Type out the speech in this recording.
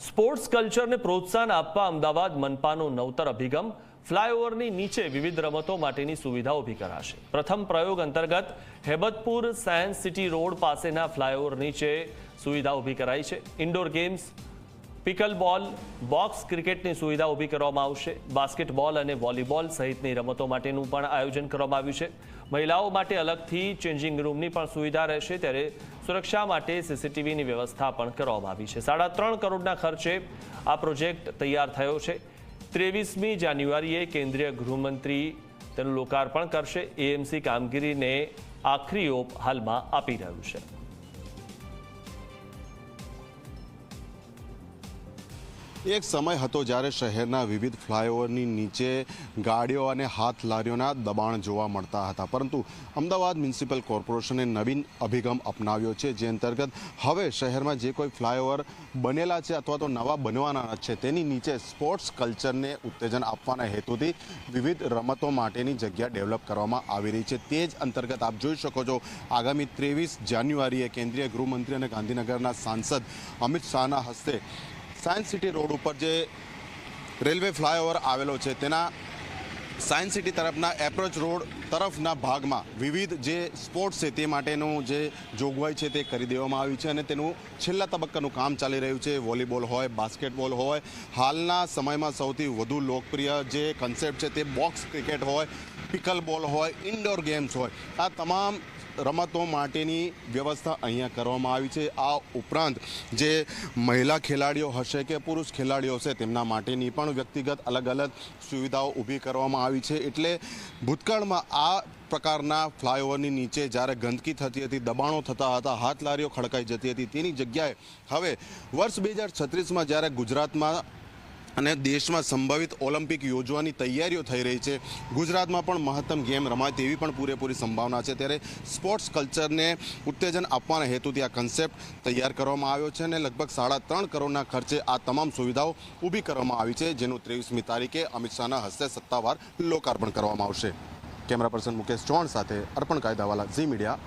Sports કલ્ચરને પ્રોત્સાહન આપવા અમદાવાદ મનપાનો નવતર અભિગમ ફ્લાયઓવરની નીચે વિવિધ રમતો માટેની સુવિધા ઊભી કરાશે। પ્રથમ પ્રયોગ અંતર્ગત હેબતપુર સાયન્સ સિટી રોડ પાસેના ફ્લાયઓવર નીચે સુવિધા ઊભી કરાઈ છે। ઇન્ડોર ગેમ્સ, પિકલ બોલ, બોક્સ ક્રિકેટની સુવિધા ઊભી કરવામાં આવશે। બાસ્કેટબોલ અને વોલીબોલ સહિતની રમતો માટેનું પણ આયોજન કરવામાં આવ્યું છે। મહિલાઓ માટે અલગથી ચેન્જિંગ રૂમની પણ સુવિધા રહેશે, ત્યારે સુરક્ષા માટે સીસીટીવીની વ્યવસ્થા પણ કરવામાં આવી છે। 3.5 કરોડના ખર્ચે આ પ્રોજેક્ટ તૈયાર થયો છે। 23મી જાન્યુઆરીએ કેન્દ્રીય ગૃહમંત્રી તેનું લોકાર્પણ કરશે। એએમસી કામગીરીને આખરી ઓપ હાલમાં આપી રહ્યું છે। એક સમય હતો જ્યારે શહેરના વિવિધ ફ્લાયઓવરની નીચે ગાડીઓ અને હાથ લારીઓના દબાણ જોવા મળતા હતા, પરંતુ અમદાવાદ મ્યુનિસિપલ કોર્પોરેશને નવીન અભિગમ અપનાવ્યો છે, જે અંતર્ગત હવે શહેરમાં જે કોઈ ફ્લાયઓવર બનેલા છે અથવા તો નવા બનવાના છે તેની નીચે સ્પોર્ટ્સ કલ્ચરને ઉત્તેજન આપવાના હેતુથી વિવિધ રમતો માટેની જગ્યા ડેવલપ કરવામાં આવી રહી છે। તે જ અંતર્ગત આપ જોઈ શકો છો, આગામી 23 જાન્યુઆરીએ કેન્દ્રીય ગૃહમંત્રી અને ગાંધીનગરના સાંસદ અમિત શાહના હસ્તે સાયન્સ સિટી રોડ ઉપર જે રેલવે ફ્લાયઓવર આવેલો છે તેના સાયન્સ સિટી તરફના એપ્રોચ રોડ તરફના ભાગમાં વિવિધ જે સ્પોર્ટ્સ છે તે માટેનું જે જોગવાઈ છે તે કરી દેવામાં આવી છે અને તેનું છેલ્લા તબક્કાનું કામ ચાલી રહ્યું છે। વોલીબોલ હોય, બાસ્કેટબોલ હોય, હાલના સમયમાં સૌથી વધુ લોકપ્રિય જે કન્સેપ્ટ છે તે બોક્સ ક્રિકેટ હોય, પિકલ બોલ હોય, ઇન્ડોર ગેમ્સ હોય, આ તમામ રમતો માટેની વ્યવસ્થા અહીંયા કરવામાં આવી છે। આ ઉપરાંત જે મહિલા ખેલાડીઓ હશે કે પુરુષ ખેલાડીઓ હશે તેમના માટેની પણ વ્યક્તિગત અલગ અલગ સુવિધાઓ ઊભી કરવામાં આવી છે। એટલે ભૂતકાળમાં આ પ્રકારના ફ્લાયઓવરની નીચે જ્યારે ગંદકી થતી હતી, દબાણો થતા હતા, હાથ લારીઓ ખડકાઈ જતી હતી, તેની જગ્યાએ હવે વર્ષ 2036માં જ્યારે ગુજરાતમાં અને દેશમાં સંભવિત ઓલિમ્પિક યોજવાની તૈયારીઓ થઈ રહી છે, ગુજરાતમાં પણ મહત્તમ ગેમ રમાય તેવી પણ પૂરેપૂરી સંભાવના છે, ત્યારે સ્પોર્ટ્સ કલ્ચરને ઉત્તેજન આપવાના હેતુથી આ કન્સેપ્ટ તૈયાર કરવામાં આવ્યો છે અને લગભગ 3.5 કરોડના ખર્ચે આ તમામ સુવિધાઓ ઊભી કરવામાં આવી છે, જેનું 23મી તારીખે અમિત શાહના હસ્તે સત્તાવાર લોકાર્પણ કરવામાં આવશે। કેમેરા પર્સન મુકેશ ચૌહાણ સાથે અર્પણ કાયદાવાલા, ઝી મીડિયા।